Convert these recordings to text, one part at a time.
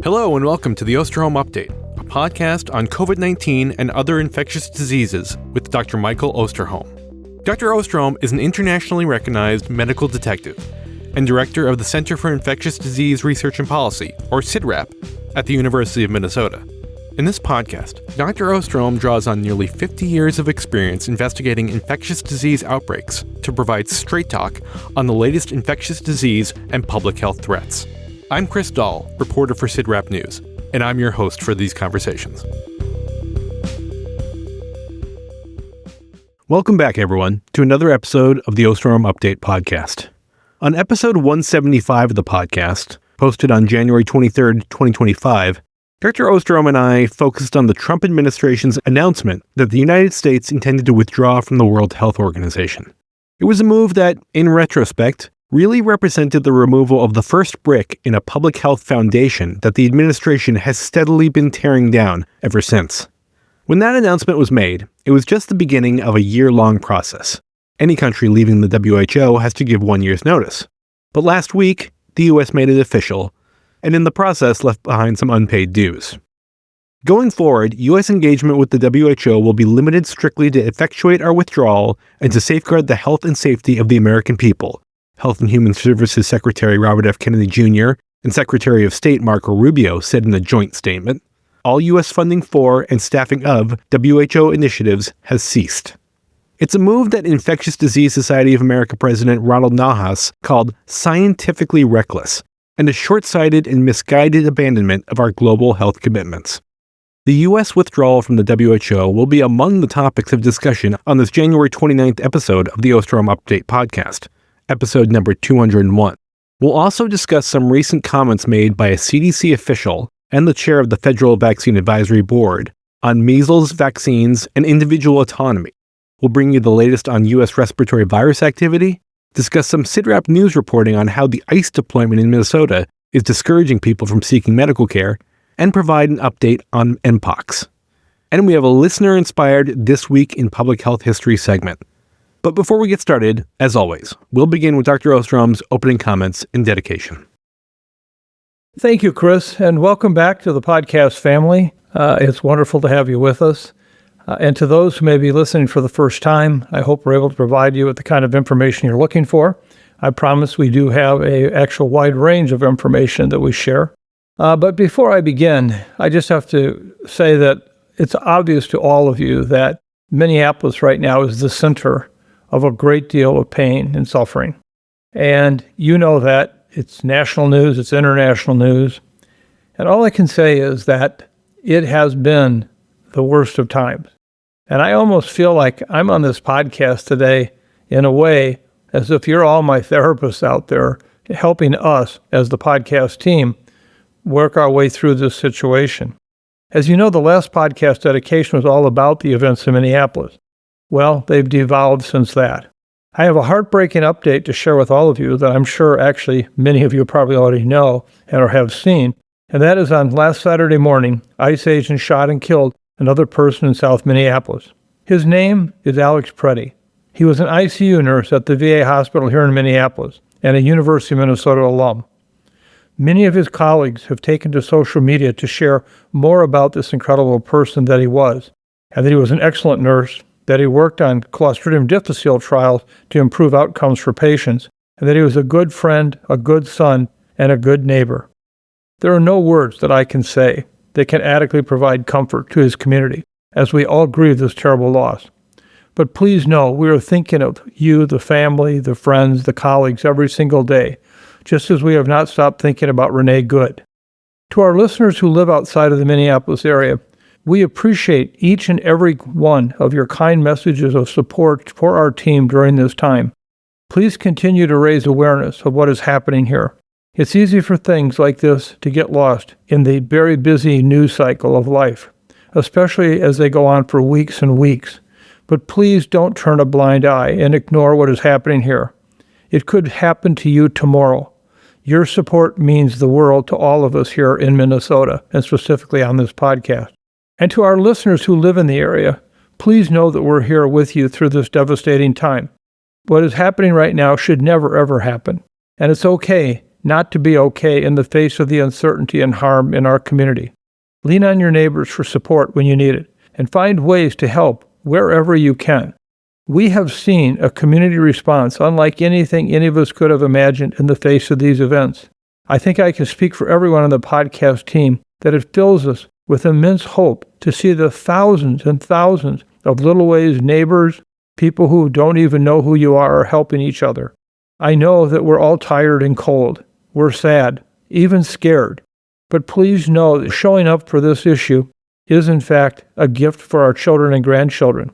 Hello and welcome to the Osterholm Update, a podcast on COVID-19 and other infectious diseases with Dr. Michael Osterholm. Dr. Osterholm is an internationally recognized medical detective and director of the Center for Infectious Disease Research and Policy, or CIDRAP, at the University of Minnesota. In this podcast, Dr. Osterholm draws on nearly 50 years of experience investigating infectious disease outbreaks to provide straight talk on the latest infectious disease and public health threats. I'm Chris Dall, reporter for CIDRAP News, and I'm your host for these conversations. Welcome back, everyone, to another episode of the Osterholm Update podcast. On episode 175 of the podcast, posted on January 23rd, 2025, Dr. Osterholm and I focused on the Trump administration's announcement that the United States intended to withdraw from the World Health Organization. It was a move that, in retrospect, really represented the removal of the first brick in a public health foundation that the administration has steadily been tearing down ever since. When that announcement was made, it was just the beginning of a year-long process. Any country leaving the WHO has to give 1 year's notice. But last week, the US made it official, and in the process left behind some unpaid dues. Going forward, US engagement with the WHO will be limited strictly to effectuate our withdrawal and to safeguard the health and safety of the American people, Health and Human Services Secretary Robert F. Kennedy Jr. and Secretary of State Marco Rubio said in a joint statement. All U.S. funding for and staffing of WHO initiatives has ceased. It's a move that Infectious Disease Society of America President Ronald Nahas called scientifically reckless and a short-sighted and misguided abandonment of our global health commitments. The U.S. withdrawal from the WHO will be among the topics of discussion on this January 29th episode of the Osterholm Update podcast, episode number 201. We'll also discuss some recent comments made by a CDC official and the chair of the Federal Vaccine Advisory Board on measles, vaccines, and individual autonomy. We'll bring you the latest on U.S. respiratory virus activity, discuss some CIDRAP news reporting on how the ICE deployment in Minnesota is discouraging people from seeking medical care, and provide an update on Mpox. And we have a listener-inspired This Week in Public Health History segment. But before we get started, as always, we'll begin with Dr. Osterholm's opening comments and dedication. Thank you, Chris, and welcome back to the podcast family. It's wonderful to have you with us. And to those who may be listening for the first time, I hope we're able to provide you with the kind of information you're looking for. I promise we do have an actual wide range of information that we share. But before I begin, I just have to say that it's obvious to all of you that Minneapolis right now is the center of a great deal of pain and suffering. And you know that it's national news, it's international news. And all I can say is that it has been the worst of times. And I almost feel like I'm on this podcast today in a way as if you're all my therapists out there helping us as the podcast team work our way through this situation. As you know, the last podcast dedication was all about the events in Minneapolis. Well, they've devolved since that. I have a heartbreaking update to share with all of you that I'm sure actually many of you probably already know and or have seen, and that is on last Saturday morning, ICE agents shot and killed another person in South Minneapolis. His name is Alex Preddy. He was an ICU nurse at the VA hospital here in Minneapolis and a University of Minnesota alum. Many of his colleagues have taken to social media to share more about this incredible person that he was, and that he was an excellent nurse, that he worked on Clostridium difficile trials to improve outcomes for patients, and that he was a good friend, a good son, and a good neighbor. There are no words that I can say that can adequately provide comfort to his community as we all grieve this terrible loss. But please know we are thinking of you, the family, the friends, the colleagues every single day, just as we have not stopped thinking about Renee Good. To our listeners who live outside of the Minneapolis area, we appreciate each and every one of your kind messages of support for our team during this time. Please continue to raise awareness of what is happening here. It's easy for things like this to get lost in the very busy news cycle of life, especially as they go on for weeks and weeks. But please don't turn a blind eye and ignore what is happening here. It could happen to you tomorrow. Your support means the world to all of us here in Minnesota, and specifically on this podcast. And to our listeners who live in the area, please know that we're here with you through this devastating time. What is happening right now should never, ever happen. And it's okay not to be okay in the face of the uncertainty and harm in our community. Lean on your neighbors for support when you need it, and find ways to help wherever you can. We have seen a community response unlike anything any of us could have imagined in the face of these events. I think I can speak for everyone on the podcast team that it fills us with immense hope to see the thousands and thousands of little ways neighbors, people who don't even know who you are helping each other. I know that we're all tired and cold. We're sad, even scared. But please know that showing up for this issue is in fact a gift for our children and grandchildren.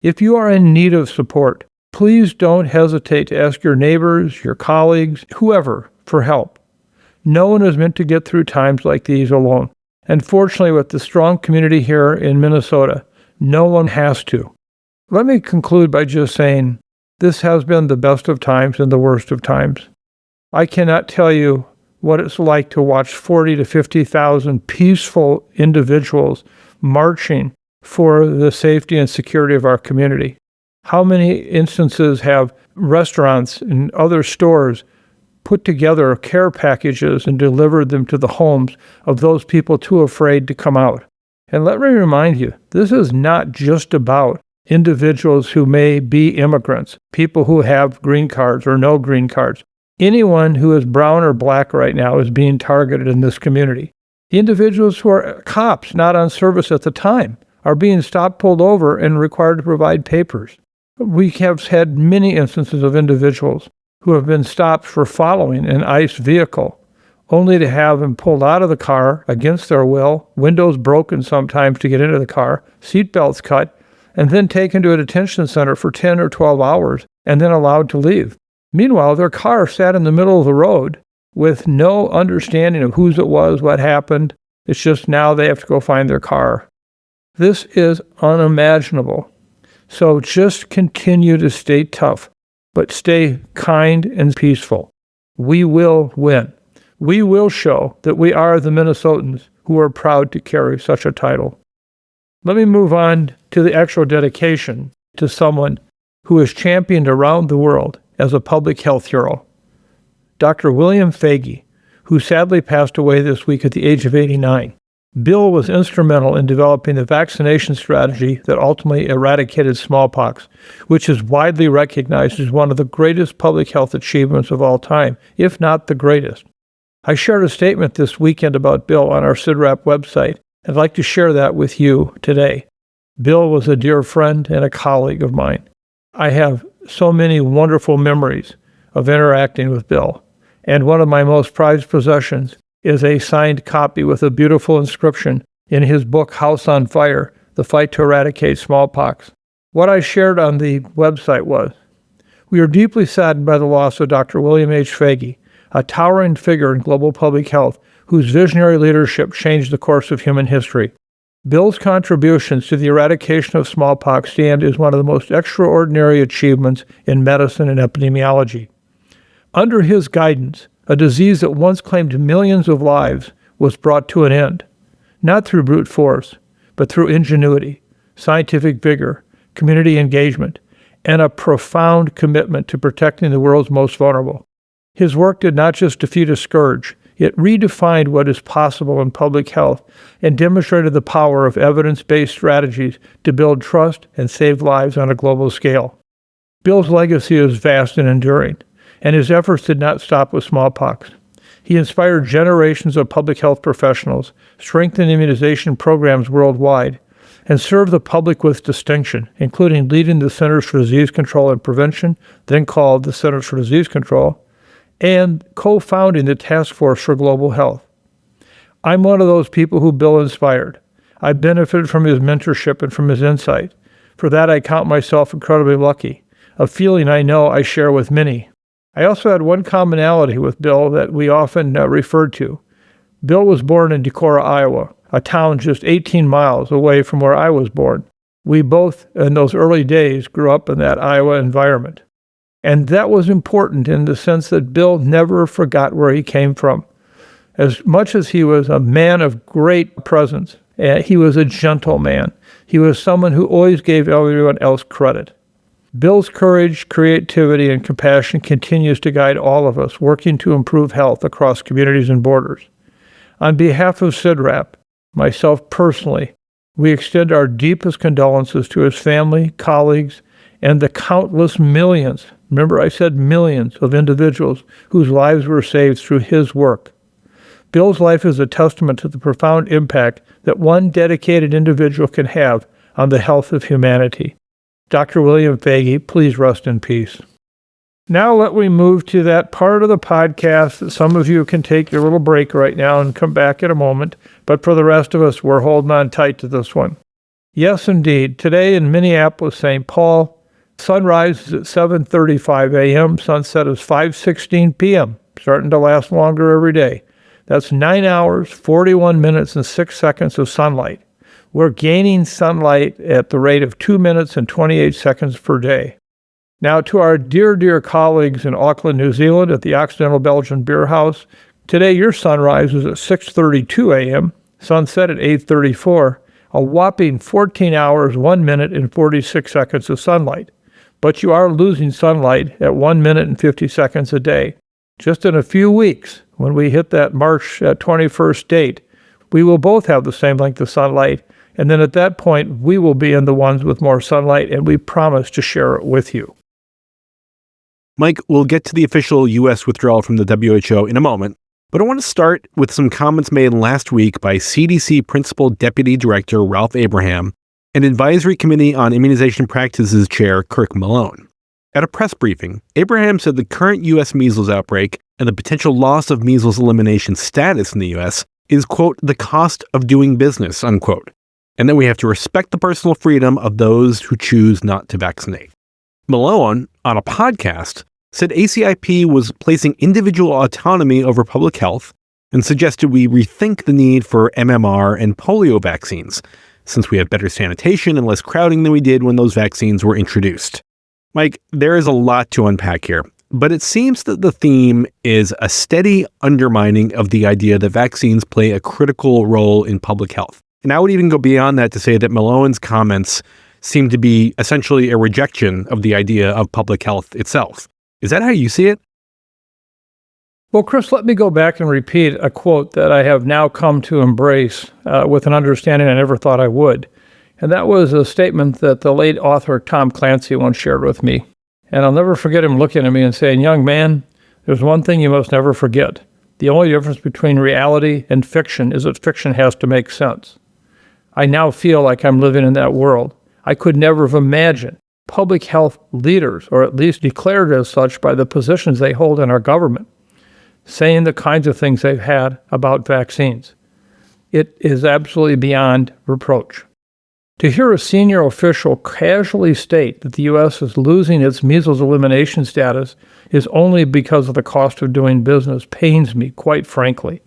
If you are in need of support, please don't hesitate to ask your neighbors, your colleagues, whoever, for help. No one is meant to get through times like these alone. And fortunately, with the strong community here in Minnesota, no one has to. Let me conclude by just saying, this has been the best of times and the worst of times. I cannot tell you what it's like to watch 40 to 50,000 peaceful individuals marching for the safety and security of our community. How many instances have restaurants and other stores put together care packages and delivered them to the homes of those people too afraid to come out? And let me remind you, this is not just about individuals who may be immigrants, people who have green cards or no green cards. Anyone who is brown or black right now is being targeted in this community. Individuals who are cops not on service at the time are being stopped, pulled over, and required to provide papers. We have had many instances of individuals who have been stopped for following an ICE vehicle, only to have them pulled out of the car against their will, windows broken sometimes to get into the car, seatbelts cut, and then taken to a detention center for 10 or 12 hours and then allowed to leave. Meanwhile, their car sat in the middle of the road with no understanding of whose it was, what happened. It's just now they have to go find their car. This is unimaginable. So just continue to stay tough, but stay kind and peaceful. We will win. We will show that we are the Minnesotans who are proud to carry such a title. Let me move on to the actual dedication to someone who is championed around the world as a public health hero, Dr. William Foege, who sadly passed away this week at the age of 89. Bill was instrumental in developing the vaccination strategy that ultimately eradicated smallpox, which is widely recognized as one of the greatest public health achievements of all time, if not the greatest. I shared a statement this weekend about Bill on our CIDRAP website. I'd like to share that with you today. Bill was a dear friend and a colleague of mine. I have so many wonderful memories of interacting with Bill, and one of my most prized possessions is a signed copy with a beautiful inscription in his book, House on Fire, The Fight to Eradicate Smallpox. What I shared on the website was, we are deeply saddened by the loss of Dr. William H. Foege, a towering figure in global public health whose visionary leadership changed the course of human history. Bill's contributions to the eradication of smallpox stand as one of the most extraordinary achievements in medicine and epidemiology. Under his guidance, a disease that once claimed millions of lives was brought to an end, not through brute force, but through ingenuity, scientific vigor, community engagement, and a profound commitment to protecting the world's most vulnerable. His work did not just defeat a scourge, it redefined what is possible in public health and demonstrated the power of evidence-based strategies to build trust and save lives on a global scale. Bill's legacy is vast and enduring, and his efforts did not stop with smallpox. He inspired generations of public health professionals, strengthened immunization programs worldwide, and served the public with distinction, including leading the Centers for Disease Control and Prevention, then called the Centers for Disease Control, and co-founding the Task Force for Global Health. I'm one of those people who Bill inspired. I benefited from his mentorship and from his insight. For that, I count myself incredibly lucky, a feeling I know I share with many. I also had one commonality with Bill that we often referred to. Bill was born in Decorah, Iowa, a town just 18 miles away from where I was born. We both, in those early days, grew up in that Iowa environment. And that was important in the sense that Bill never forgot where he came from. As much as he was a man of great presence, he was a gentle man. He was someone who always gave everyone else credit. Bill's courage, creativity, and compassion continues to guide all of us working to improve health across communities and borders. On behalf of CIDRAP, myself personally, we extend our deepest condolences to his family, colleagues, and the countless millions, remember I said millions, of individuals whose lives were saved through his work. Bill's life is a testament to the profound impact that one dedicated individual can have on the health of humanity. Dr. William Foege, please rest in peace. Now let me move to that part of the podcast that some of you can take your little break right now and come back in a moment, but for the rest of us, we're holding on tight to this one. Yes, indeed. Today in Minneapolis, St. Paul, sunrise is at 7:35 a.m., sunset is 5:16 p.m., starting to last longer every day. That's 9 hours, 41 minutes, and 6 seconds of sunlight. We're gaining sunlight at the rate of 2 minutes and 28 seconds per day. Now, to our dear, dear colleagues in Auckland, New Zealand at the Occidental Belgian Beer House, today your sunrise is at 6:32 a.m., sunset at 8:34, a whopping 14 hours, 1 minute, and 46 seconds of sunlight. But you are losing sunlight at 1 minute and 50 seconds a day. Just in a few weeks, when we hit that March 21st date, we will both have the same length of sunlight, and then at that point, we will be in the ones with more sunlight, and we promise to share it with you. Mike, we'll get to the official U.S. withdrawal from the WHO in a moment, but I want to start with some comments made last week by CDC Principal Deputy Director Ralph Abraham and Advisory Committee on Immunization Practices Chair Kirk Malone. At a press briefing, Abraham said the current U.S. measles outbreak and the potential loss of measles elimination status in the U.S. is, quote, the cost of doing business, unquote, and that we have to respect the personal freedom of those who choose not to vaccinate. Malone, on a podcast, said ACIP was placing individual autonomy over public health and suggested we rethink the need for MMR and polio vaccines, since we have better sanitation and less crowding than we did when those vaccines were introduced. Mike, there is a lot to unpack here, but it seems that the theme is a steady undermining of the idea that vaccines play a critical role in public health. And I would even go beyond that to say that Malone's comments seem to be essentially a rejection of the idea of public health itself. Is that how you see it? Well, Chris, let me go back and repeat a quote that I have now come to embrace with an understanding I never thought I would. And that was a statement that the late author Tom Clancy once shared with me. And I'll never forget him looking at me and saying, "Young man, there's one thing you must never forget. The only difference between reality and fiction is that fiction has to make sense." I now feel like I'm living in that world. I could never have imagined public health leaders, or at least declared as such by the positions they hold in our government, saying the kinds of things they've had about vaccines. It is absolutely beyond reproach. To hear a senior official casually state that the U.S. is losing its measles elimination status is only because of the cost of doing business pains me, quite frankly.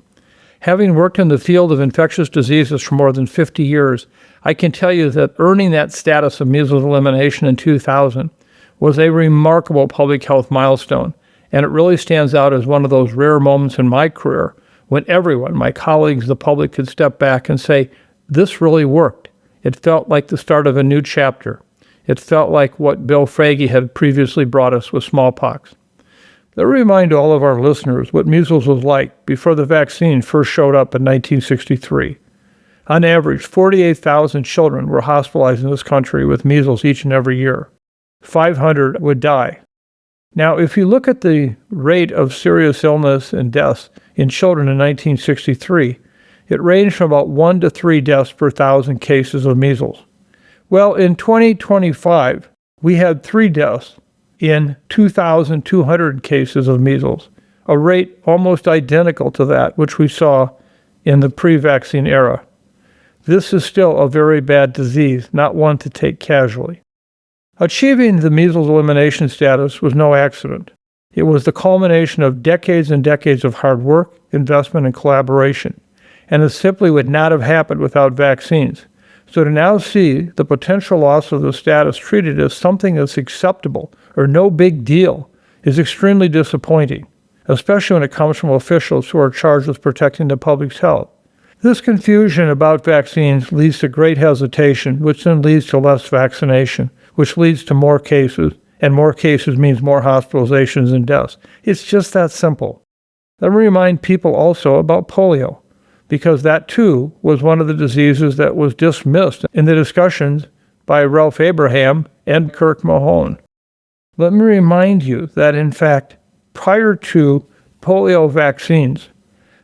Having worked in the field of infectious diseases for more than 50 years, I can tell you that earning that status of measles elimination in 2000 was a remarkable public health milestone, and it really stands out as one of those rare moments in my career when everyone, my colleagues, the public, could step back and say, this really worked. It felt like the start of a new chapter. It felt like what Bill Foege had previously brought us with smallpox. Let me remind all of our listeners what measles was like before the vaccine first showed up in 1963. On average, 48,000 children were hospitalized in this country with measles each and every year. 500 would die. Now, if you look at the rate of serious illness and deaths in children in 1963, it ranged from about 1 to 3 deaths per 1,000 cases of measles. Well, in 2025, we had 3 deaths in 2,200 cases of measles, a rate almost identical to that which we saw in the pre-vaccine era. This is still a very bad disease, not one to take casually. Achieving the measles elimination status was no accident. It was the culmination of decades and decades of hard work, investment, and collaboration, and it simply would not have happened without vaccines. So to now see the potential loss of the status treated as something that's acceptable or no big deal is extremely disappointing, especially when it comes from officials who are charged with protecting the public's health. This confusion about vaccines leads to great hesitation, which then leads to less vaccination, which leads to more cases, and more cases means more hospitalizations and deaths. It's just that simple. Let me remind people also about polio, because that too was one of the diseases that was dismissed in the discussions by Ralph Abraham and Kirk Mahone. Let me remind you that, in fact, prior to polio vaccines,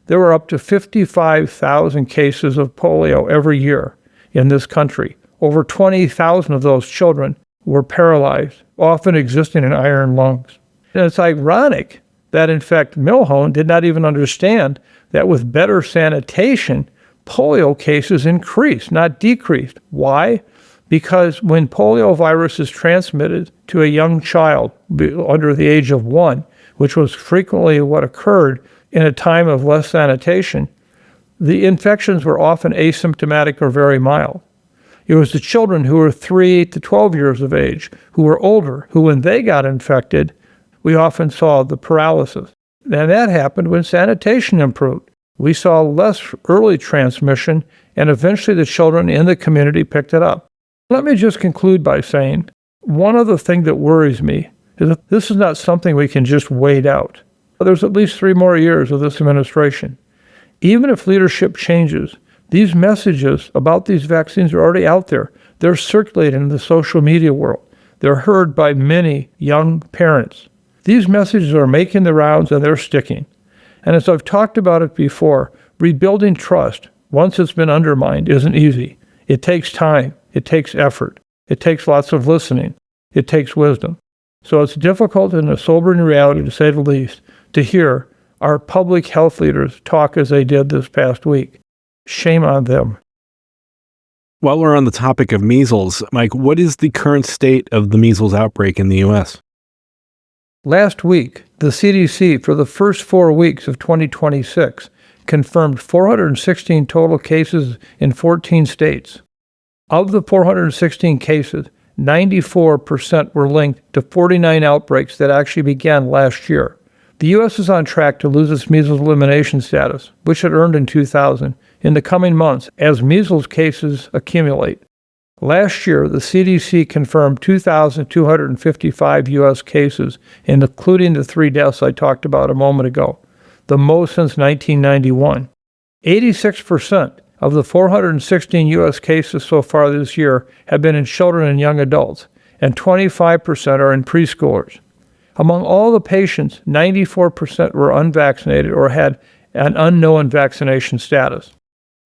there were up to 55,000 cases of polio every year in this country. Over 20,000 of those children were paralyzed, often existing in iron lungs. And it's ironic that, in fact, Mahone did not even understand that with better sanitation, polio cases increased, not decreased. Why? Because when polio virus is transmitted to a young child under the age of 1, which was frequently what occurred in a time of less sanitation, the infections were often asymptomatic or very mild. It was the children who were 3 to 12 years of age, who were older, who when they got infected, we often saw the paralysis. And that happened when sanitation improved. We saw less early transmission, and eventually the children in the community picked it up. Let me just conclude by saying, one of the things that worries me is that this is not something we can just wait out. There's at least 3 more years of this administration. Even if leadership changes, these messages about these vaccines are already out there. They're circulating in the social media world. They're heard by many young parents. These messages are making the rounds and they're sticking. And as I've talked about it before, rebuilding trust, once it's been undermined, isn't easy. It takes time. It takes effort. It takes lots of listening. It takes wisdom. So it's difficult and a sobering reality, to say the least, to hear our public health leaders talk as they did this past week. Shame on them. While we're on the topic of measles, Mike, what is the current state of the measles outbreak in the U.S.? Last week, the CDC, for the first 4 weeks of 2026, confirmed 416 total cases in 14 states. Of the 416 cases, 94% were linked to 49 outbreaks that actually began last year. The U.S. is on track to lose its measles elimination status, which it earned in 2000, in the coming months as measles cases accumulate. Last year, the CDC confirmed 2,255 U.S. cases, including the 3 deaths I talked about a moment ago, the most since 1991. 86% of the 416 U.S. cases so far this year have been in children and young adults, and 25% are in preschoolers. Among all the patients, 94% were unvaccinated or had an unknown vaccination status.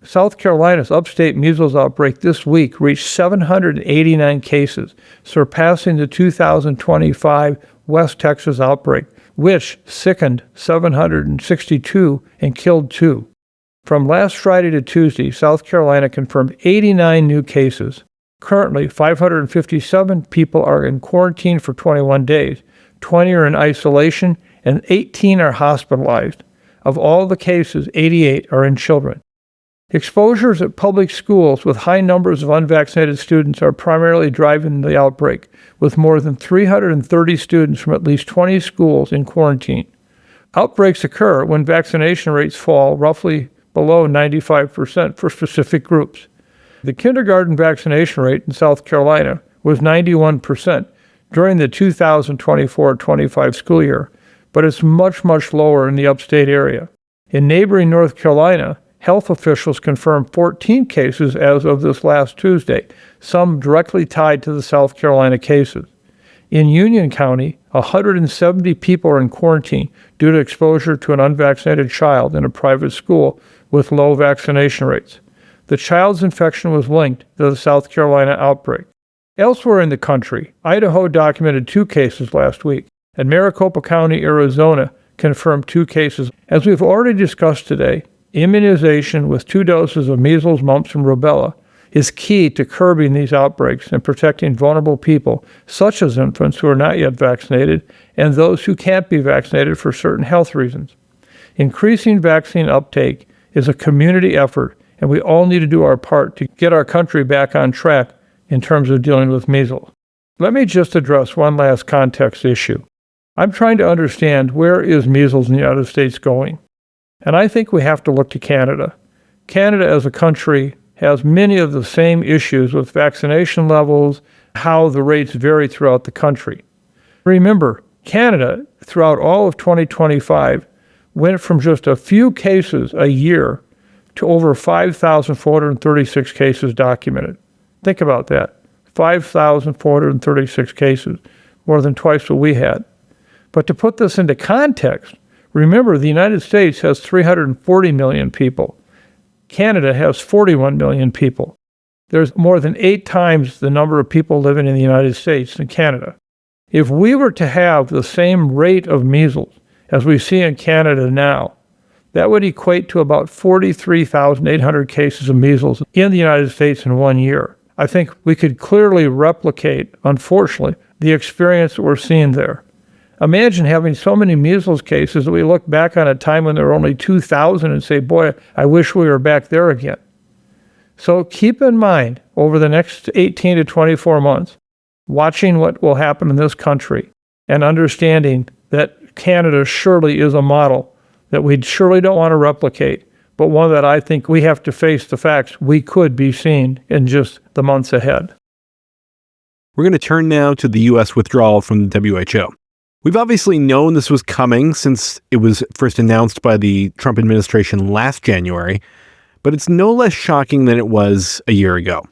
South Carolina's upstate measles outbreak this week reached 789 cases, surpassing the 2025 West Texas outbreak, which sickened 762 and killed 2. From last Friday to Tuesday, South Carolina confirmed 89 new cases. Currently, 557 people are in quarantine for 21 days, 20 are in isolation, and 18 are hospitalized. Of all the cases, 88 are in children. Exposures at public schools with high numbers of unvaccinated students are primarily driving the outbreak, with more than 330 students from at least 20 schools in quarantine. Outbreaks occur when vaccination rates fall roughly below 95% for specific groups. The kindergarten vaccination rate in South Carolina was 91% during the 2024-25 school year, but it's much, much lower in the upstate area. In neighboring North Carolina, health officials confirmed 14 cases as of this last Tuesday, some directly tied to the South Carolina cases. In Union County, 170 people are in quarantine due to exposure to an unvaccinated child in a private school with low vaccination rates. The child's infection was linked to the South Carolina outbreak. Elsewhere in the country, Idaho documented 2 cases last week, and Maricopa County, Arizona, confirmed 2 cases. As we've already discussed today, immunization with 2 doses of measles, mumps, and rubella is key to curbing these outbreaks and protecting vulnerable people, such as infants who are not yet vaccinated and those who can't be vaccinated for certain health reasons. Increasing vaccine uptake is a community effort, and we all need to do our part to get our country back on track in terms of dealing with measles. Let me just address one last context issue. I'm trying to understand, where is measles in the United States going? And I think we have to look to Canada. Canada as a country has many of the same issues with vaccination levels, how the rates vary throughout the country. Remember, Canada, throughout all of 2025, went from just a few cases a year to over 5,436 cases documented. Think about that. 5,436 cases, more than twice what we had. But to put this into context, remember the United States has 340 million people. Canada has 41 million people. There's more than 8 times the number of people living in the United States than Canada. If we were to have the same rate of measles as we see in Canada now, that would equate to about 43,800 cases of measles in the United States in 1 year. I think we could clearly replicate, unfortunately, the experience that we're seeing there. Imagine having so many measles cases that we look back on a time when there were only 2,000 and say, boy, I wish we were back there again. So keep in mind, over the next 18 to 24 months, watching what will happen in this country and understanding that Canada surely is a model that we surely don't want to replicate, but one that I think we have to face the facts we could be seeing in just the months ahead. We're going to turn now to the U.S. withdrawal from the WHO. We've obviously known this was coming since it was first announced by the Trump administration last January, but it's no less shocking than it was a year ago.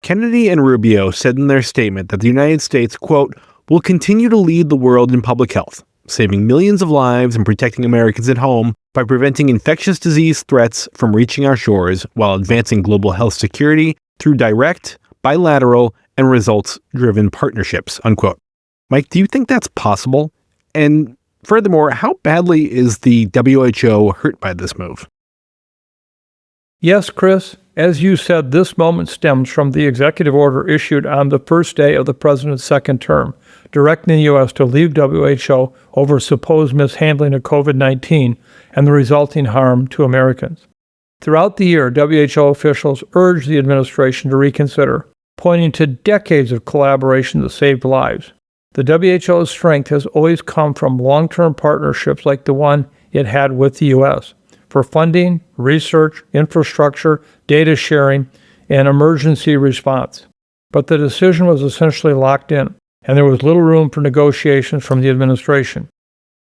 Kennedy and Rubio said in their statement that the United States, quote, will continue to lead the world in public health, saving millions of lives and protecting Americans at home by preventing infectious disease threats from reaching our shores while advancing global health security through direct, bilateral, and results-driven partnerships, unquote. Mike, do you think that's possible? And furthermore, how badly is the WHO hurt by this move? Yes, Chris. As you said, this moment stems from the executive order issued on the first day of the president's second term, directing the U.S. to leave WHO over supposed mishandling of COVID-19 and the resulting harm to Americans. Throughout the year, WHO officials urged the administration to reconsider, pointing to decades of collaboration that saved lives. The WHO's strength has always come from long-term partnerships like the one it had with the U.S. for funding, research, infrastructure, data sharing, and emergency response. But the decision was essentially locked in, and there was little room for negotiations from the administration.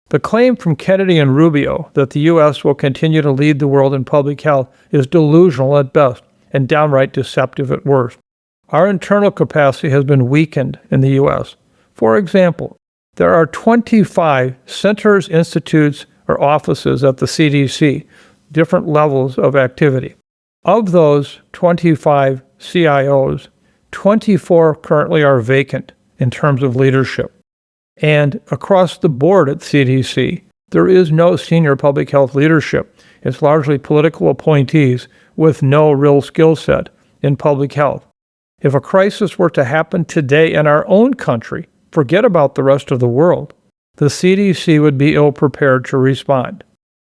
The claim from Kennedy and Rubio that the U.S. will continue to lead the world in public health is delusional at best and downright deceptive at worst. Our internal capacity has been weakened in the U.S. For example, there are 25 centers, institutes, or offices at the CDC, different levels of activity. Of those 25 CIOs, 24 currently are vacant in terms of leadership. And across the board at CDC, there is no senior public health leadership. It's largely political appointees with no real skill set in public health. If a crisis were to happen today in our own country, forget about the rest of the world, the CDC would be ill-prepared to respond.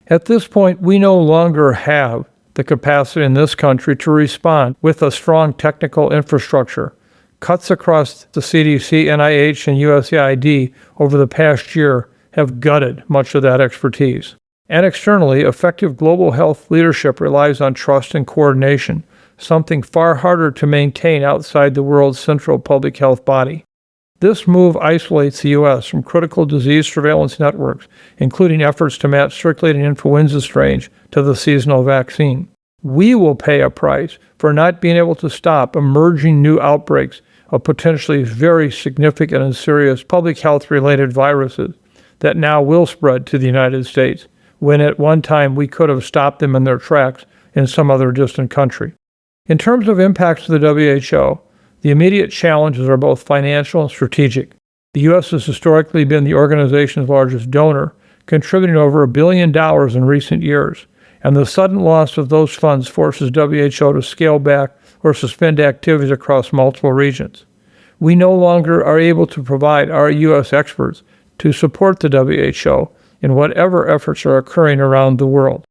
At this point, we no longer have the capacity in this country to respond with a strong technical infrastructure. Cuts across the CDC, NIH, and USAID over the past year have gutted much of that expertise. And externally, effective global health leadership relies on trust and coordination, something far harder to maintain outside the world's central public health body. This move isolates the U.S. from critical disease surveillance networks, including efforts to match circulating influenza strains to the seasonal vaccine. We will pay a price for not being able to stop emerging new outbreaks of potentially very significant and serious public health-related viruses that now will spread to the United States, when at one time we could have stopped them in their tracks in some other distant country. In terms of impacts to the WHO, the immediate challenges are both financial and strategic. The U.S. has historically been the organization's largest donor, contributing over $1 billion in recent years, and the sudden loss of those funds forces WHO to scale back or suspend activities across multiple regions. We no longer are able to provide our U.S. experts to support the WHO in whatever efforts are occurring around the world.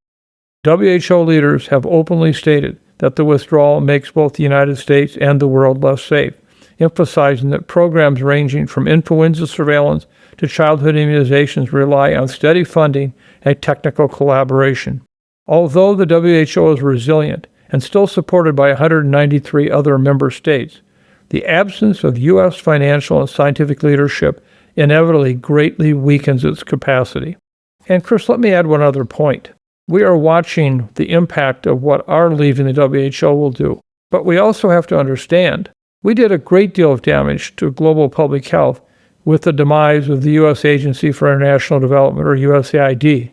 WHO leaders have openly stated that the withdrawal makes both the United States and the world less safe, emphasizing that programs ranging from influenza surveillance to childhood immunizations rely on steady funding and technical collaboration. Although the WHO is resilient and still supported by 193 other member states, the absence of U.S. financial and scientific leadership inevitably greatly weakens its capacity. And Chris, let me add one other point. We are watching the impact of what our leaving the WHO will do. But we also have to understand, we did a great deal of damage to global public health with the demise of the U.S. Agency for International Development, or USAID.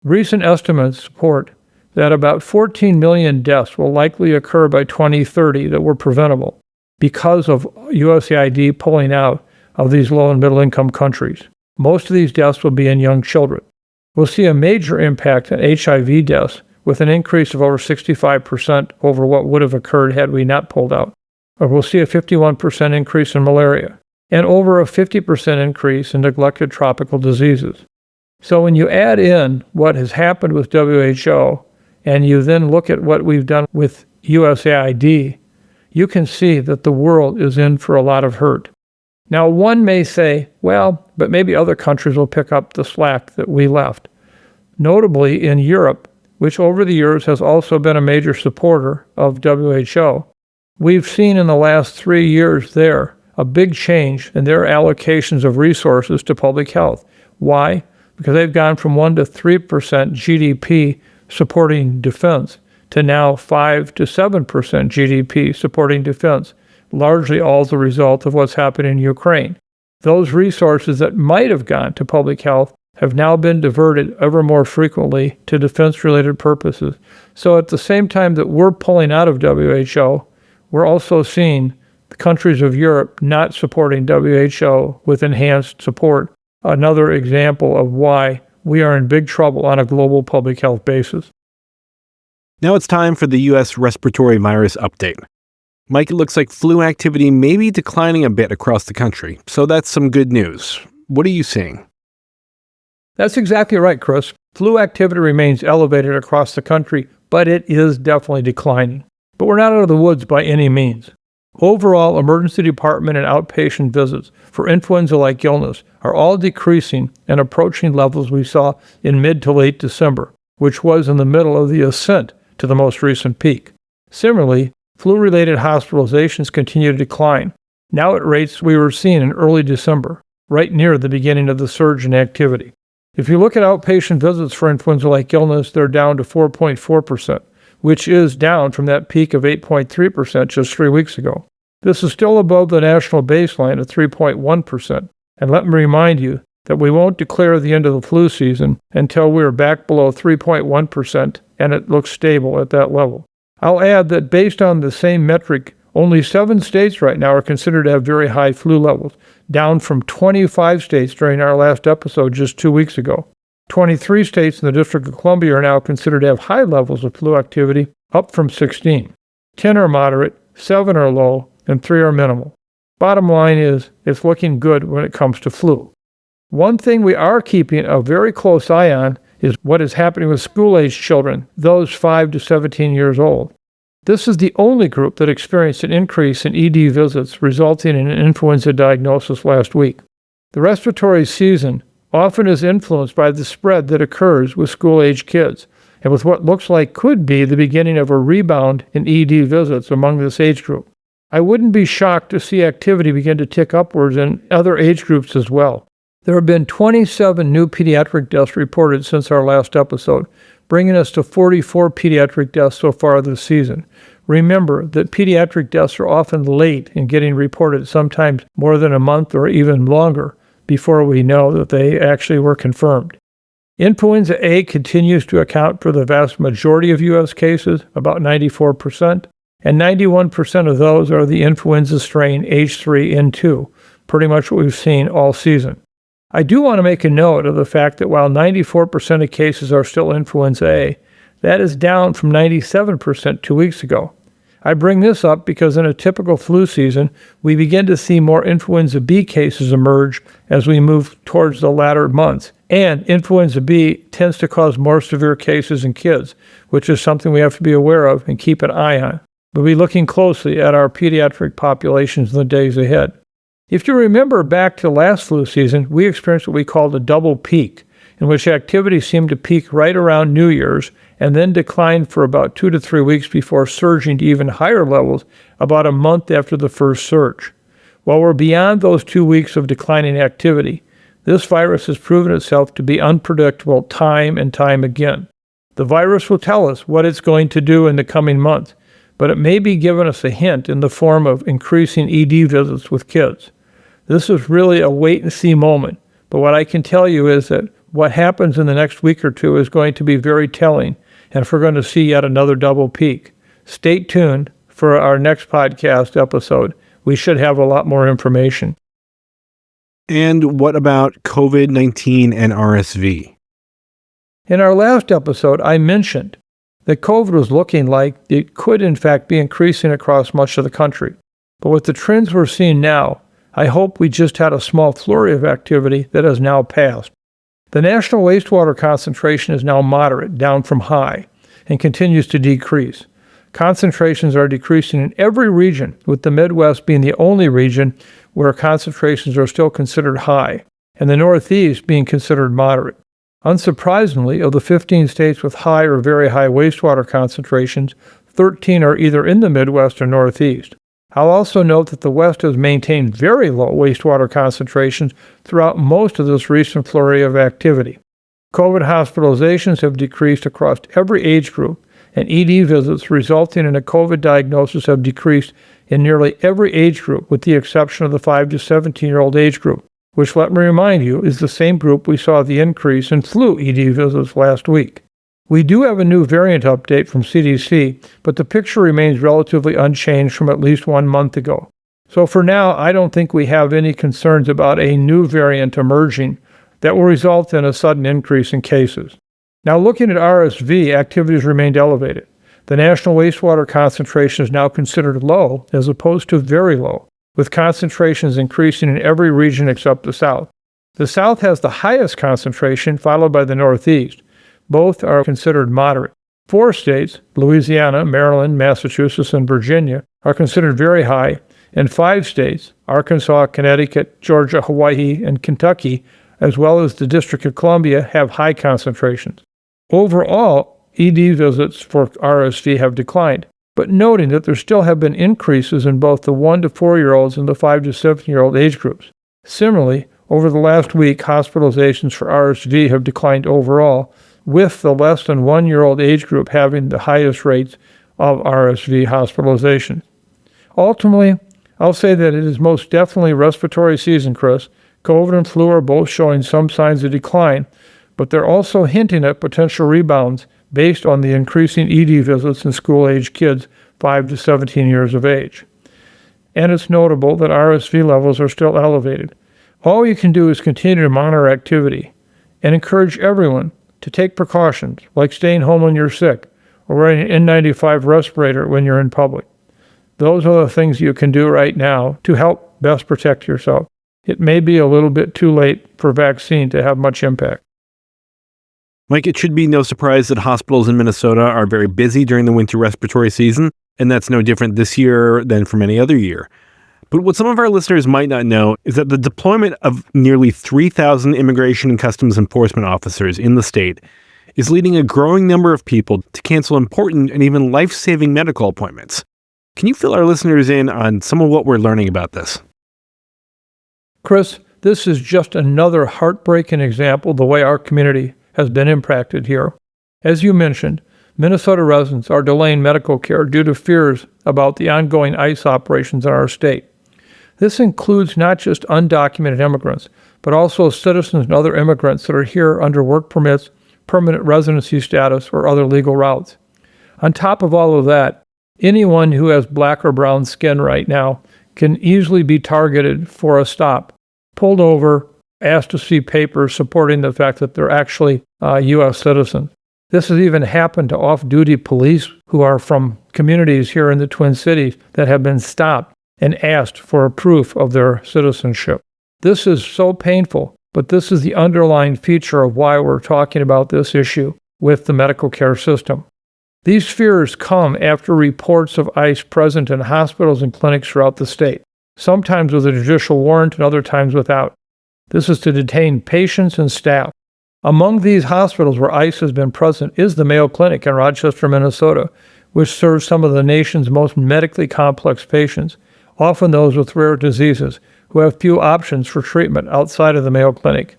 Recent estimates support that about 14 million deaths will likely occur by 2030 that were preventable because of USAID pulling out of these low and middle income countries. Most of these deaths will be in young children. We'll see a major impact on HIV deaths with an increase of over 65% over what would have occurred had we not pulled out. Or we'll see a 51% increase in malaria and over a 50% increase in neglected tropical diseases. So when you add in what has happened with WHO and you then look at what we've done with USAID, you can see that the world is in for a lot of hurt. Now, one may say, well, but maybe other countries will pick up the slack that we left. Notably in Europe, which over the years has also been a major supporter of WHO, we've seen in the last 3 years there a big change in their allocations of resources to public health. Why? Because they've gone from 1% to 3% GDP supporting defense to now 5 to 7% GDP supporting defense, largely all as a result of what's happened in Ukraine. Those resources that might have gone to public health have now been diverted ever more frequently to defense-related purposes. So at the same time that we're pulling out of WHO, we're also seeing the countries of Europe not supporting WHO with enhanced support. Another example of why we are in big trouble on a global public health basis. Now it's time for the U.S. respiratory virus update. Mike, it looks like flu activity may be declining a bit across the country, so that's some good news. What are you seeing? That's exactly right, Chris. Flu activity remains elevated across the country, but it is definitely declining. But we're not out of the woods by any means. Overall, emergency department and outpatient visits for influenza-like illness are all decreasing and approaching levels we saw in mid to late December, which was in the middle of the ascent to the most recent peak. Similarly, flu-related hospitalizations continue to decline, now at rates we were seeing in early December, right near the beginning of the surge in activity. If you look at outpatient visits for influenza-like illness, they're down to 4.4%, which is down from that peak of 8.3% just 3 weeks ago. This is still above the national baseline of 3.1%. And let me remind you that we won't declare the end of the flu season until we are back below 3.1% and it looks stable at that level. I'll add that based on the same metric, only 7 states right now are considered to have very high flu levels, down from 25 states during our last episode just 2 weeks ago. 23 states in the District of Columbia are now considered to have high levels of flu activity, up from 16. 10 are moderate, 7 are low, and 3 are minimal. Bottom line is, it's looking good when it comes to flu. One thing we are keeping a very close eye on is what is happening with school-aged children, those 5 to 17 years old. This is the only group that experienced an increase in ED visits resulting in an influenza diagnosis last week. The respiratory season often is influenced by the spread that occurs with school-aged kids, and with what looks like could be the beginning of a rebound in ED visits among this age group. I wouldn't be shocked to see activity begin to tick upwards in other age groups as well. There have been 27 new pediatric deaths reported since our last episode, bringing us to 44 pediatric deaths so far this season. Remember that pediatric deaths are often late in getting reported, sometimes more than a month or even longer, before we know that they actually were confirmed. Influenza A continues to account for the vast majority of U.S. cases, about 94%, and 91% of those are the influenza strain H3N2, pretty much what we've seen all season. I do want to make a note of the fact that while 94% of cases are still influenza A, that is down from 97% 2 weeks ago. I bring this up because in a typical flu season, we begin to see more influenza B cases emerge as we move towards the latter months. And influenza B tends to cause more severe cases in kids, which is something we have to be aware of and keep an eye on. We'll be looking closely at our pediatric populations in the days ahead. If you remember back to last flu season, we experienced what we called a double peak. in which activity seemed to peak right around New Year's and then declined for about 2 to 3 weeks before surging to even higher levels about a month after the first surge. While we're beyond those 2 weeks of declining activity, this virus has proven itself to be unpredictable time and time again. The virus will tell us what it's going to do in the coming months, but it may be giving us a hint in the form of increasing ED visits with kids. This is really a wait-and-see moment, but what I can tell you is that what happens in the next week or two is going to be very telling, and if we're going to see yet another double peak. Stay tuned for our next podcast episode. We should have a lot more information. And what about COVID-19 and RSV? In our last episode, I mentioned that COVID was looking like it could in fact be increasing across much of the country. But with the trends we're seeing now, I hope we just had a small flurry of activity that has now passed. The national wastewater concentration is now moderate, down from high, and continues to decrease. Concentrations are decreasing in every region, with the Midwest being the only region where concentrations are still considered high, and the Northeast being considered moderate. Unsurprisingly, of the 15 states with high or very high wastewater concentrations, 13 are either in the Midwest or Northeast. I'll also note that the West has maintained very low wastewater concentrations throughout most of this recent flurry of activity. COVID hospitalizations have decreased across every age group, and ED visits resulting in a COVID diagnosis have decreased in nearly every age group, with the exception of the 5 to 17-year-old age group, which, let me remind you, is the same group we saw the increase in flu ED visits last week. We do have a new variant update from CDC, but the picture remains relatively unchanged from at least 1 month ago. So for now, I don't think we have any concerns about a new variant emerging that will result in a sudden increase in cases. Now, looking at RSV, activities remained elevated. The national wastewater concentration is now considered low as opposed to very low, with concentrations increasing in every region except the South. The South has the highest concentration, followed by the Northeast. Both are considered moderate. 4 states, Louisiana, Maryland, Massachusetts, and Virginia, are considered very high, and 5 states, Arkansas, Connecticut, Georgia, Hawaii, and Kentucky, as well as the District of Columbia, have high concentrations. Overall, ED visits for RSV have declined, but noting that there still have been increases in both the 1 to 4-year-olds and the 5 to 7-year-old age groups. Similarly, over the last week, hospitalizations for RSV have declined overall, with the less than 1-year-old age group having the highest rates of RSV hospitalization. Ultimately, I'll say that it is most definitely respiratory season, Chris. COVID and flu are both showing some signs of decline, but they're also hinting at potential rebounds based on the increasing ED visits in school-age kids 5 to 17 years of age. And it's notable that RSV levels are still elevated. All you can do is continue to monitor activity and encourage everyone to take precautions, like staying home when you're sick or wearing an N95 respirator when you're in public. Those are the things you can do right now to help best protect yourself. It may be a little bit too late for vaccine to have much impact. Mike, it should be no surprise that hospitals in Minnesota are very busy during the winter respiratory season, and that's no different this year than from any other year. But what some of our listeners might not know is that the deployment of nearly 3,000 immigration and customs enforcement officers in the state is leading a growing number of people to cancel important and even life-saving medical appointments. Can you fill our listeners in on some of what we're learning about this? Chris, this is just another heartbreaking example of the way our community has been impacted here. As you mentioned, Minnesota residents are delaying medical care due to fears about the ongoing ICE operations in our state. This includes not just undocumented immigrants, but also citizens and other immigrants that are here under work permits, permanent residency status, or other legal routes. On top of all of that, anyone who has black or brown skin right now can easily be targeted for a stop, pulled over, asked to see papers supporting the fact that they're actually U.S. citizens. This has even happened to off-duty police who are from communities here in the Twin Cities that have been stopped and asked for a proof of their citizenship. This is so painful, but this is the underlying feature of why we're talking about this issue with the medical care system. These fears come after reports of ICE present in hospitals and clinics throughout the state, sometimes with a judicial warrant and other times without. This is to detain patients and staff. Among these hospitals where ICE has been present is the Mayo Clinic in Rochester, Minnesota, which serves some of the nation's most medically complex patients, often those with rare diseases, who have few options for treatment outside of the Mayo Clinic.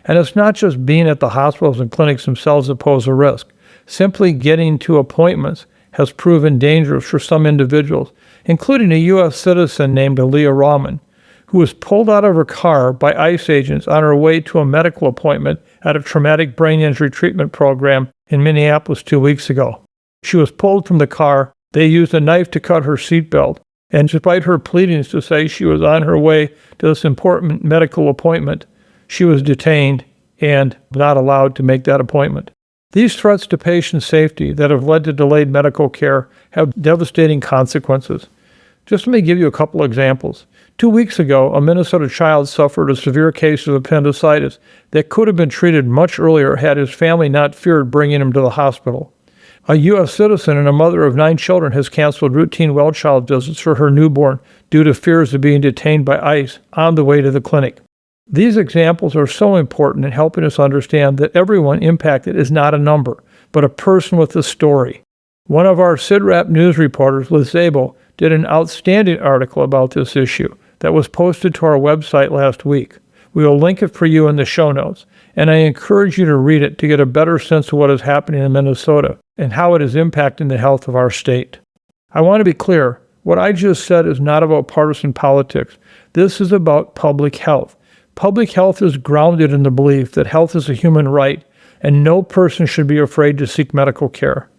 And it's not just being at the hospitals and clinics themselves that pose a risk. Simply getting to appointments has proven dangerous for some individuals, including a U.S. citizen named Leah Rahman, who was pulled out of her car by ICE agents on her way to a medical appointment at a traumatic brain injury treatment program in Minneapolis 2 weeks ago. She was pulled from the car. They used a knife to cut her seatbelt, and despite her pleadings to say she was on her way to this important medical appointment, she was detained and not allowed to make that appointment. These threats to patient safety that have led to delayed medical care have devastating consequences. Just let me give you a couple examples. 2 weeks ago, a Minnesota child suffered a severe case of appendicitis that could have been treated much earlier had his family not feared bringing him to the hospital. A U.S. citizen and a mother of 9 children has canceled routine well child visits for her newborn due to fears of being detained by ICE on the way to the clinic. These examples are so important in helping us understand that everyone impacted is not a number, but a person with a story. One of our CIDRAP news reporters, Liz Zabel, did an outstanding article about this issue that was posted to our website last week. We will link it for you in the show notes, and I encourage you to read it to get a better sense of what is happening in Minnesota and how it is impacting the health of our state. I want to be clear, what I just said is not about partisan politics. This is about public health. Public health is grounded in the belief that health is a human right, and no person should be afraid to seek medical care.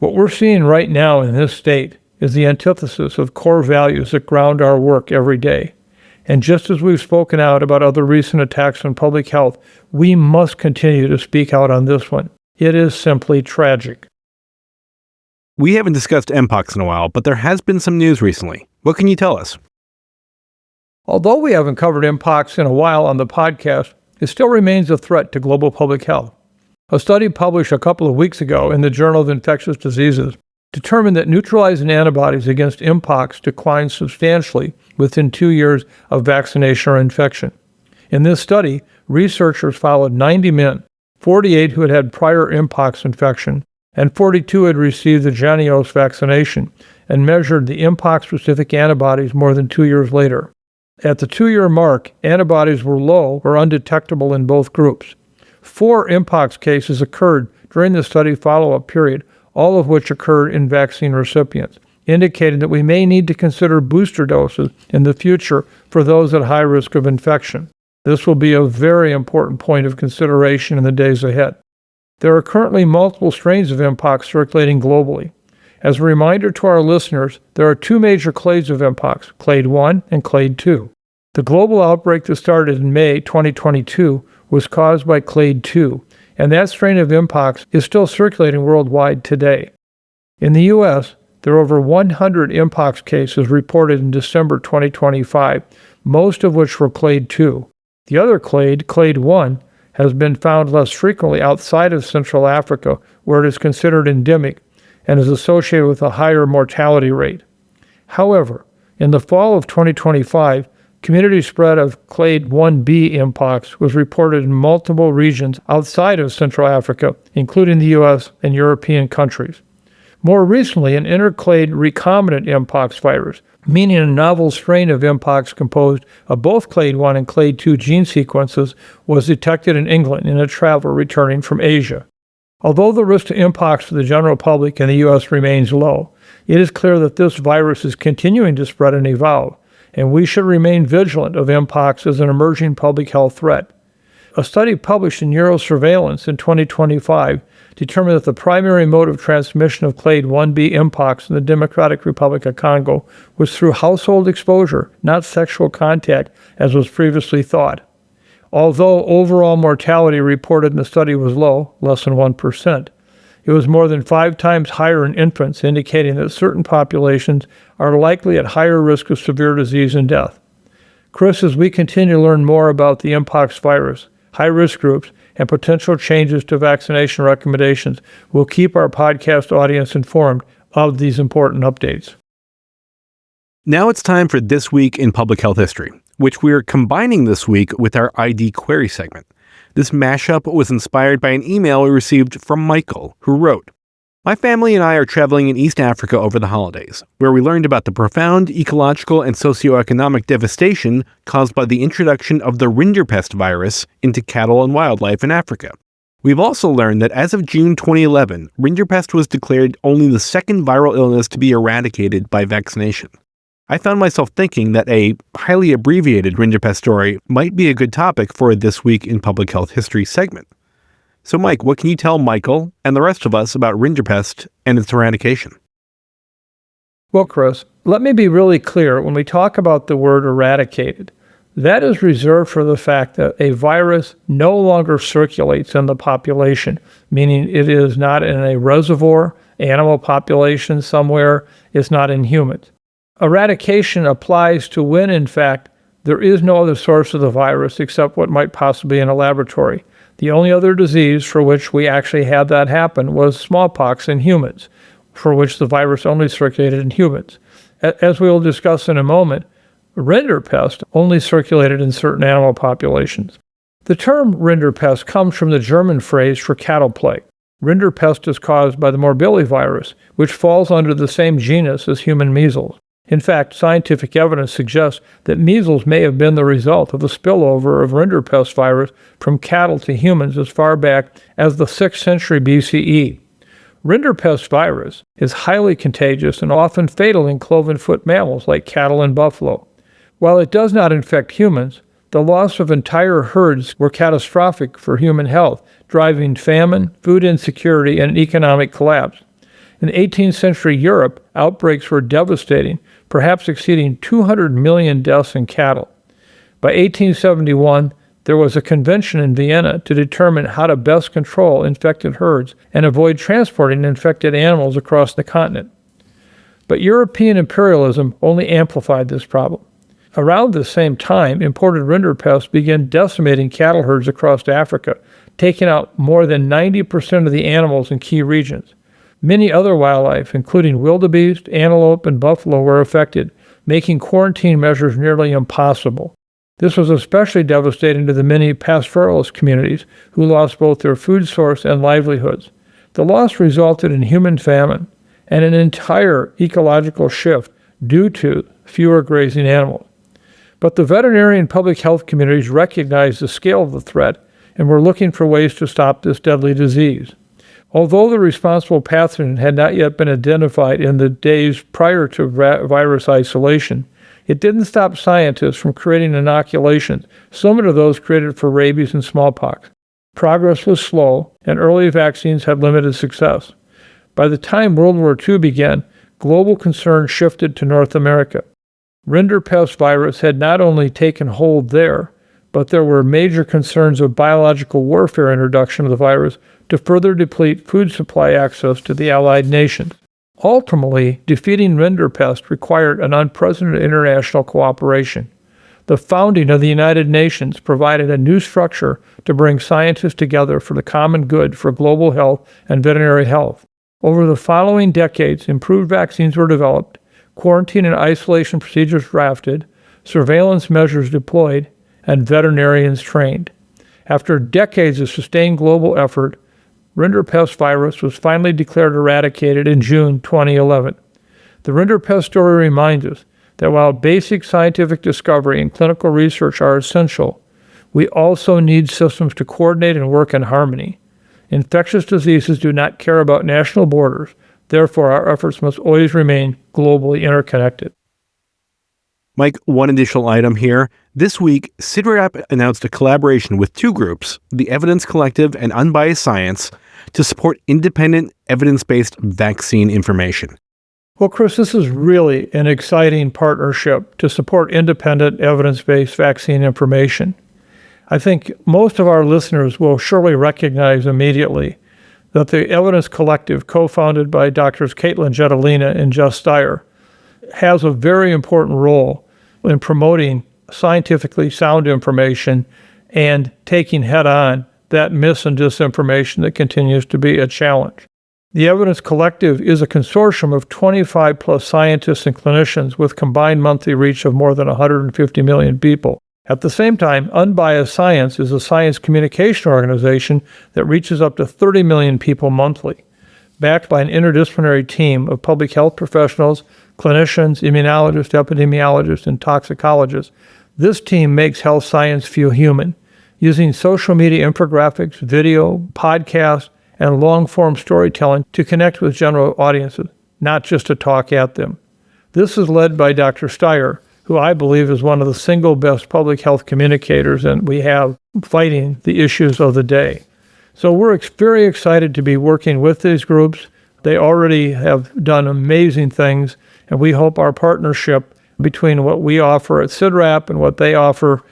What we're seeing right now in this state is the antithesis of core values that ground our work every day. And just as we've spoken out about other recent attacks on public health, we must continue to speak out on this one. It is simply tragic. We haven't discussed Mpox in a while, but there has been some news recently. What can you tell us? Although we haven't covered Mpox in a while on the podcast, it still remains a threat to global public health. A study published a couple of weeks ago in the Journal of Infectious Diseases determined that neutralizing antibodies against Mpox declined substantially within 2 years of vaccination or infection. In this study, researchers followed 90 men, 48 who had had prior Mpox infection, and 42 had received the Jynneos vaccination, and measured the Mpox-specific antibodies more than 2 years later. At the 2-year mark, antibodies were low or undetectable in both groups. 4 Mpox cases occurred during the study follow-up period, all of which occurred in vaccine recipients, indicating that we may need to consider booster doses in the future for those at high risk of infection. This will be a very important point of consideration in the days ahead. There are currently multiple strains of Mpox circulating globally. As a reminder to our listeners, there are 2 major clades of Mpox, Clade 1 and Clade 2. The global outbreak that started in May 2022 was caused by Clade 2, and that strain of Mpox is still circulating worldwide today. In the U.S., there are over 100 Mpox cases reported in December 2025, most of which were Clade 2. The other clade, Clade 1, has been found less frequently outside of Central Africa, where it is considered endemic and is associated with a higher mortality rate. However, in the fall of 2025, community spread of Clade 1b Mpox was reported in multiple regions outside of Central Africa, including the U.S. and European countries. More recently, an interclade recombinant Mpox virus, meaning a novel strain of Mpox composed of both Clade 1 and Clade 2 gene sequences, was detected in England in a traveler returning from Asia. Although the risk to Mpox for the general public in the U.S. remains low, it is clear that this virus is continuing to spread and evolve, and we should remain vigilant of Mpox as an emerging public health threat. A study published in Neurosurveillance in 2025 determined that the primary mode of transmission of Clade 1b Mpox in the Democratic Republic of Congo was through household exposure, not sexual contact, as was previously thought. Although overall mortality reported in the study was low, less than 1%, it was more than 5 times higher in infants, indicating that certain populations are likely at higher risk of severe disease and death. Chris, as we continue to learn more about the Mpox virus, high-risk groups, and potential changes to vaccination recommendations, we'll keep our podcast audience informed of these important updates. Now it's time for This Week in Public Health History, which we're combining this week with our ID Query segment. This mashup was inspired by an email we received from Michael, who wrote, "My family and I are traveling in East Africa over the holidays, where we learned about the profound ecological and socioeconomic devastation caused by the introduction of the Rinderpest virus into cattle and wildlife in Africa. We've also learned that as of June 2011, Rinderpest was declared only the second viral illness to be eradicated by vaccination. I found myself thinking that a highly abbreviated Rinderpest story might be a good topic for a This Week in Public Health History segment. So Mike, what can you tell Michael and the rest of us about Rinderpest and its eradication?" Well, Chris, let me be really clear. When we talk about the word eradicated, that is reserved for the fact that a virus no longer circulates in the population, meaning it is not in a reservoir, animal population somewhere, it's not in humans. Eradication applies to when, in fact, there is no other source of the virus except what might possibly be in a laboratory. The only other disease for which we actually had that happen was smallpox in humans, for which the virus only circulated in humans. As we will discuss in a moment, Rinderpest only circulated in certain animal populations. The term Rinderpest comes from the German phrase for cattle plague. Rinderpest is caused by the morbillivirus, which falls under the same genus as human measles. In fact, scientific evidence suggests that measles may have been the result of a spillover of Rinderpest virus from cattle to humans as far back as the 6th century BCE. Rinderpest virus is highly contagious and often fatal in cloven-foot mammals like cattle and buffalo. While it does not infect humans, the loss of entire herds were catastrophic for human health, driving famine, food insecurity, and economic collapse. In 18th century Europe, outbreaks were devastating, perhaps exceeding 200 million deaths in cattle. By 1871, there was a convention in Vienna to determine how to best control infected herds and avoid transporting infected animals across the continent. But European imperialism only amplified this problem. Around the same time, imported Rinderpest began decimating cattle herds across Africa, taking out more than 90% of the animals in key regions. Many other wildlife, including wildebeest, antelope, and buffalo, were affected, making quarantine measures nearly impossible. This was especially devastating to the many pastoralist communities who lost both their food source and livelihoods. The loss resulted in human famine and an entire ecological shift due to fewer grazing animals. But the veterinary and public health communities recognized the scale of the threat and were looking for ways to stop this deadly disease. Although the responsible pathogen had not yet been identified in the days prior to virus isolation, it didn't stop scientists from creating inoculations similar to those created for rabies and smallpox. Progress was slow, and early vaccines had limited success. By the time World War II began, global concern shifted to North America. Rinderpest virus had not only taken hold there, but there were major concerns of biological warfare introduction of the virus to further deplete food supply access to the Allied nations. Ultimately, defeating Rinderpest required an unprecedented international cooperation. The founding of the United Nations provided a new structure to bring scientists together for the common good for global health and veterinary health. Over the following decades, improved vaccines were developed, quarantine and isolation procedures drafted, surveillance measures deployed, and veterinarians trained. After decades of sustained global effort, Rinderpest virus was finally declared eradicated in June 2011. The Rinderpest story reminds us that while basic scientific discovery and clinical research are essential, we also need systems to coordinate and work in harmony. Infectious diseases do not care about national borders. Therefore, our efforts must always remain globally interconnected. Mike, one additional item here. This week, CIDRAP announced a collaboration with two groups, the Evidence Collective and Unbiased Science, to support independent, evidence-based vaccine information. Well, Chris, this is really an exciting partnership to support independent, evidence-based vaccine information. I think most of our listeners will surely recognize immediately that the Evidence Collective, co-founded by Drs. Caitlin Jetelina and Jess Steyer, has a very important role in promoting scientifically sound information and taking head-on that mis and disinformation that continues to be a challenge. The Evidence Collective is a consortium of 25 plus scientists and clinicians with combined monthly reach of more than 150 million people. At the same time, Unbiased Science is a science communication organization that reaches up to 30 million people monthly, backed by an interdisciplinary team of public health professionals, clinicians, immunologists, epidemiologists, and toxicologists. This team makes health science feel human, using social media infographics, video, podcasts, and long-form storytelling to connect with general audiences, not just to talk at them. This is led by Dr. Steyer, who I believe is one of the single best public health communicators and we have fighting the issues of the day. So we're very excited to be working with these groups. They already have done amazing things, and we hope our partnership between what we offer at CIDRAP and what they offer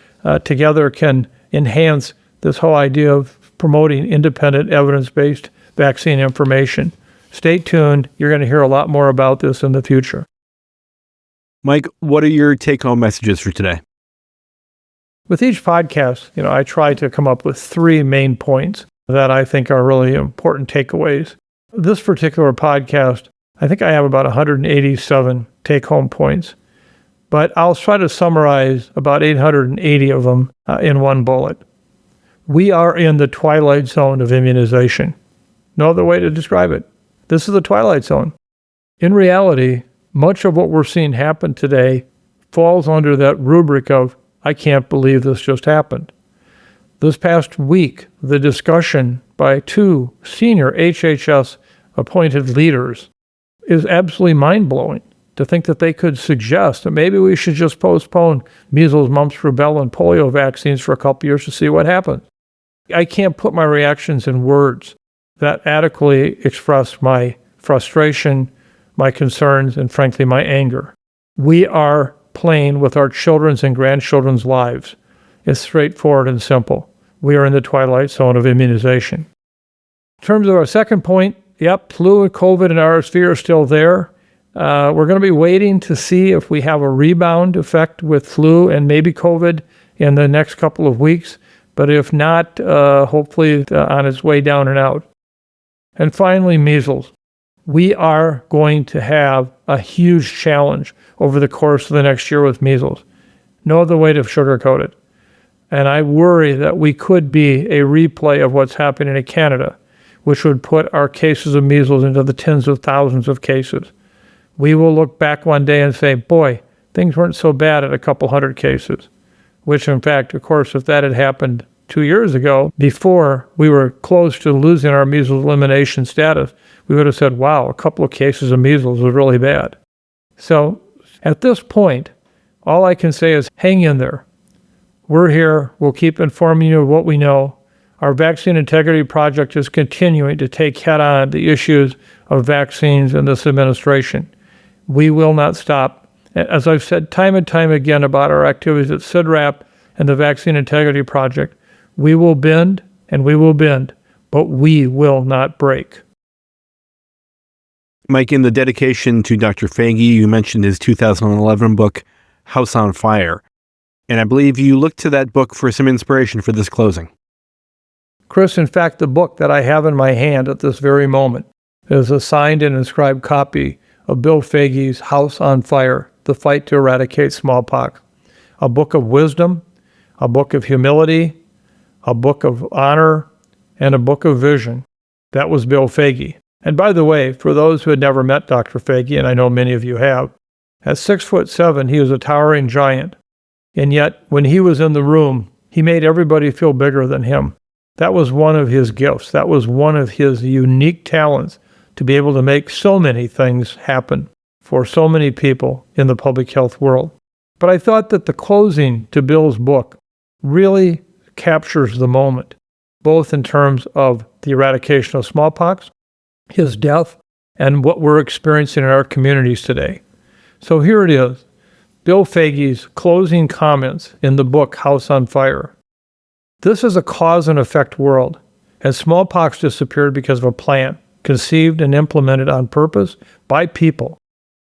together can enhance this whole idea of promoting independent, evidence-based vaccine information. Stay tuned. You're going to hear a lot more about this in the future. Mike, what are your take-home messages for today? With each podcast, I try to come up with 3 main points that I think are really important takeaways. This particular podcast, I think I have about 187 take-home points, but I'll try to summarize about 880 of them in one bullet. We are in the Twilight Zone of Immunization. No other way to describe it. This is the Twilight Zone. In reality, much of what we're seeing happen today falls under that rubric of, I can't believe this just happened. This past week, the discussion by 2 senior HHS appointed leaders is absolutely mind-blowing to think that they could suggest that maybe we should just postpone measles, mumps, rubella, and polio vaccines for a couple years to see what happens. I can't put my reactions in words that adequately express my frustration, my concerns, and frankly, my anger. We are playing with our children's and grandchildren's lives. It's straightforward and simple. We are in the Twilight Zone of immunization. In terms of our second point, flu and COVID and RSV are still there. We're going to be waiting to see if we have a rebound effect with flu and maybe COVID in the next couple of weeks. But if not, hopefully on its way down and out. And finally, measles. We are going to have a huge challenge over the course of the next year with measles. No other way to sugarcoat it. And I worry that we could be a replay of what's happening in Canada, which would put our cases of measles into the tens of thousands of cases. We will look back one day and say, boy, things weren't so bad at a couple hundred cases, which in fact, of course, if that had happened 2 years ago, before we were close to losing our measles elimination status, we would have said, wow, a couple of cases of measles was really bad. So at this point, all I can say is hang in there. We're here. We'll keep informing you of what we know. Our Vaccine Integrity Project is continuing to take head-on the issues of vaccines in this administration. We will not stop. As I've said time and time again about our activities at CIDRAP and the Vaccine Integrity Project, we will bend and we will bend, but we will not break. Mike, in the dedication to Dr. Foege, you mentioned his 2011 book, House on Fire. And I believe you looked to that book for some inspiration for this closing. Chris, in fact, the book that I have in my hand at this very moment is a signed and inscribed copy of Bill Foege's House on Fire, The Fight to Eradicate Smallpox. A book of wisdom, a book of humility, a book of honor, and a book of vision. That was Bill Foege. And by the way, for those who had never met Dr. Foege, and I know many of you have, at 6'7", he was a towering giant. And yet, when he was in the room, he made everybody feel bigger than him. That was one of his gifts. That was one of his unique talents, to be able to make so many things happen for so many people in the public health world. But I thought that the closing to Bill's book really captures the moment, both in terms of the eradication of smallpox, his death, and what we're experiencing in our communities today. So here it is, Bill Foege's closing comments in the book House on Fire. This is a cause and effect world, and smallpox disappeared because of a plan conceived and implemented on purpose by people.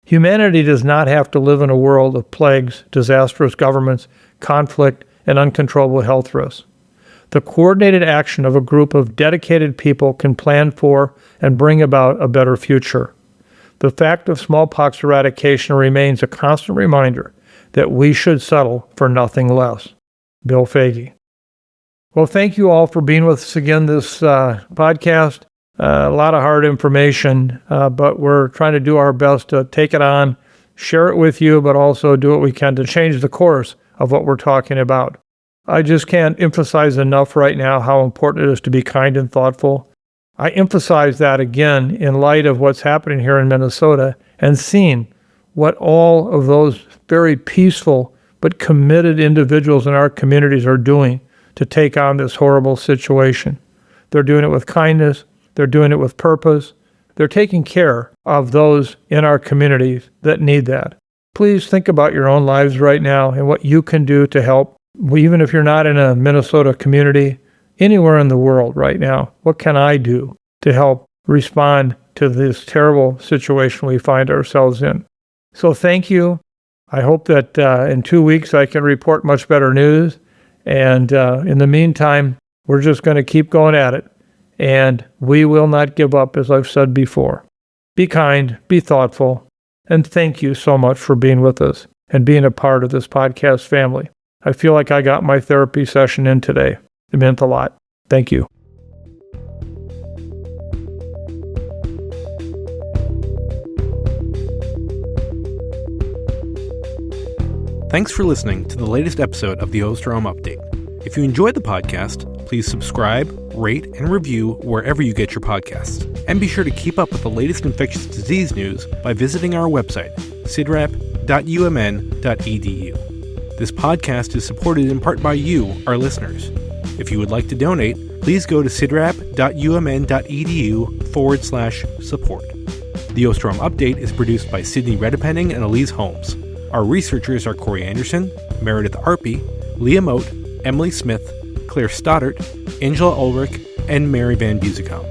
Humanity does not have to live in a world of plagues, disastrous governments, conflict, and uncontrollable health risks. The coordinated action of a group of dedicated people can plan for and bring about a better future. The fact of smallpox eradication remains a constant reminder that we should settle for nothing less. Bill Foege. Well, thank you all for being with us again this podcast. A lot of hard information, but we're trying to do our best to take it on, share it with you, but also do what we can to change the course of what we're talking about. I just can't emphasize enough right now how important it is to be kind and thoughtful. I emphasize that again in light of what's happening here in Minnesota and seeing what all of those very peaceful but committed individuals in our communities are doing to take on this horrible situation. They're doing it with kindness. They're doing it with purpose. They're taking care of those in our communities that need that. Please think about your own lives right now and what you can do to help. Even if you're not in a Minnesota community, anywhere in the world right now, what can I do to help respond to this terrible situation we find ourselves in? So thank you. I hope that in 2 weeks I can report much better news. And in the meantime, we're just going to keep going at it. And we will not give up, as I've said before. Be kind, be thoughtful, and thank you so much for being with us and being a part of this podcast family. I feel like I got my therapy session in today. It meant a lot. Thank you. Thanks for listening to the latest episode of the Osterholm Update. If you enjoyed the podcast, please subscribe, rate, and review wherever you get your podcasts. And be sure to keep up with the latest infectious disease news by visiting our website, cidrap.umn.edu. This podcast is supported in part by you, our listeners. If you would like to donate, please go to cidrap.umn.edu/support. The Osterholm Update is produced by Sydney Redepenning and Elise Holmes. Our researchers are Corey Anderson, Meredith Arpey, Leah Moat, Emily Smith, Claire Stoddart, Angela Ulrich, and Mary Van Busekam.